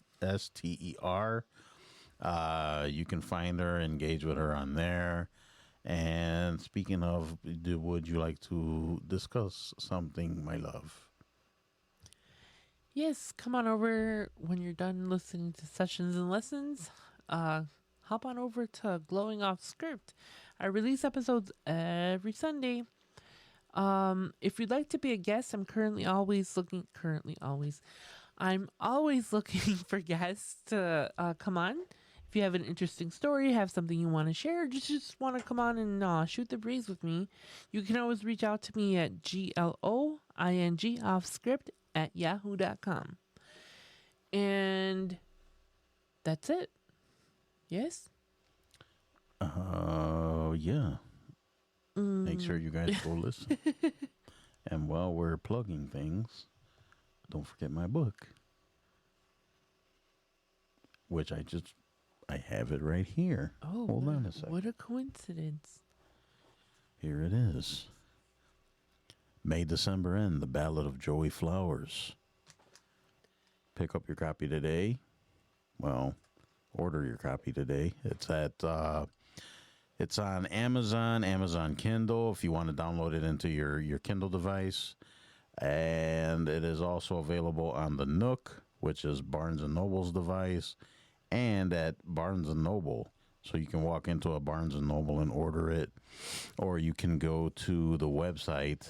You can find her, engage with her on there. And speaking of, would you like to discuss something, my love? Yes, come on over when you're done listening to Sessions and Lessons. Hop on over to Glowing Off Script. I release episodes every Sunday. If you'd like to be a guest, I'm always looking for guests to come on. If you have an interesting story, have something you want to share, just want to come on and shoot the breeze with me, you can always reach out to me at GLOING offscript at yahoo.com. And that's it. Yes? Yeah. Make sure you guys go listen. And while we're plugging things, don't forget my book, which I have it right here. Oh, Hold on a second. what a coincidence. Here it is. May December End, The Ballad of Joey Flowers. Pick up your copy today. Well, order your copy today. It's on Amazon, Amazon Kindle, if you want to download it into your Kindle device. And it is also available on the Nook, which is Barnes & Noble's device, and at Barnes & Noble. So you can walk into a Barnes & Noble and order it, or you can go to the website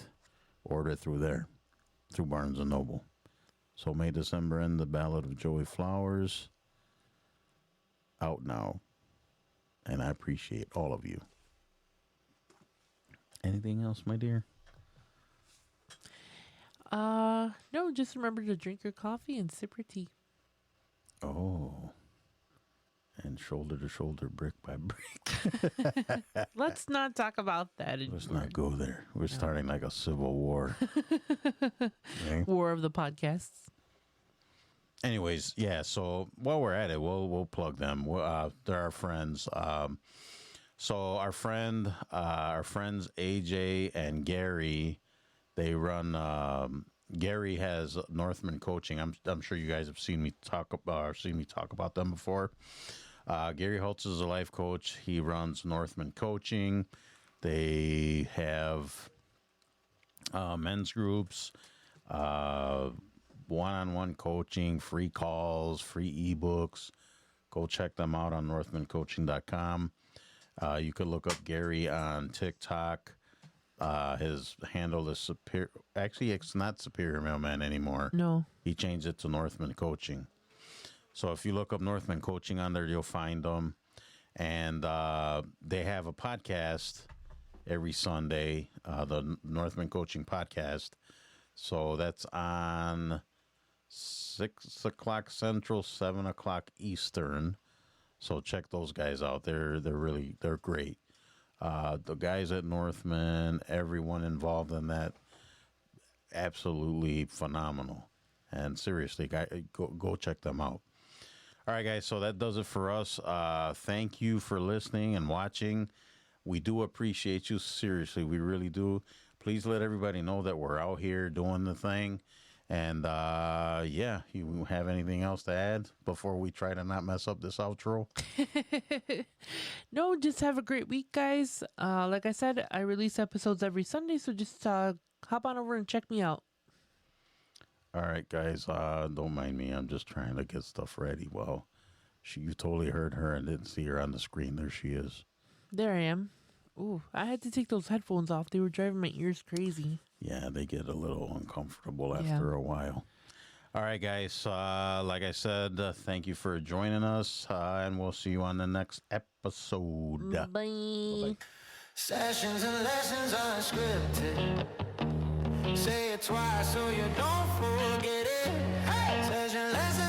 order it through there, through Barnes & Noble. So May December End, The Ballad of Joey Flowers, out now. And I appreciate all of you. Anything else, my dear? No, just remember to drink your coffee and sip your tea. Oh. And shoulder to shoulder, brick by brick. Let's not talk about that anymore. Let's not go there. We're starting like a civil war. Okay? War of the podcasts. Anyways, yeah. So while we're at it, we'll plug them. They're our friends. So our friends AJ and Gary, they run. Gary has Northman Coaching. I'm sure you guys have seen me talk about them before. Gary Holtz is a life coach. He runs Northman Coaching. They have men's groups, one-on-one coaching, free calls, free ebooks. Go check them out on northmancoaching.com. You could look up Gary on TikTok. His handle is Superior. Actually, it's not Superior Mailman anymore. No. He changed it to Northman Coaching. So if you look up Northman Coaching on there, you'll find them. And they have a podcast every Sunday, the Northman Coaching Podcast. So that's on 6 o'clock Central, 7 o'clock Eastern. So check those guys out. They're great. The guys at Northman, everyone involved in that, absolutely phenomenal. And seriously, go check them out. All right, guys, so that does it for us. Thank you for listening and watching. We do appreciate you. Seriously, we really do. Please let everybody know that we're out here doing the thing. And, yeah, you have anything else to add before we try to not mess up this outro? No, just have a great week, guys. Like I said, I release episodes every Sunday, so just hop on over and check me out. All right, guys, don't mind me. I'm just trying to get stuff ready. Well, you totally heard her and didn't see her on the screen. There she is. There I am. Ooh, I had to take those headphones off. They were driving my ears crazy. Yeah, they get a little uncomfortable after a while. All right, guys. Like I said, thank you for joining us, and we'll see you on the next episode. Bye. Bye-bye. Sessions and lessons unscripted. Say it twice so you don't forget it. Hey! Session lessons.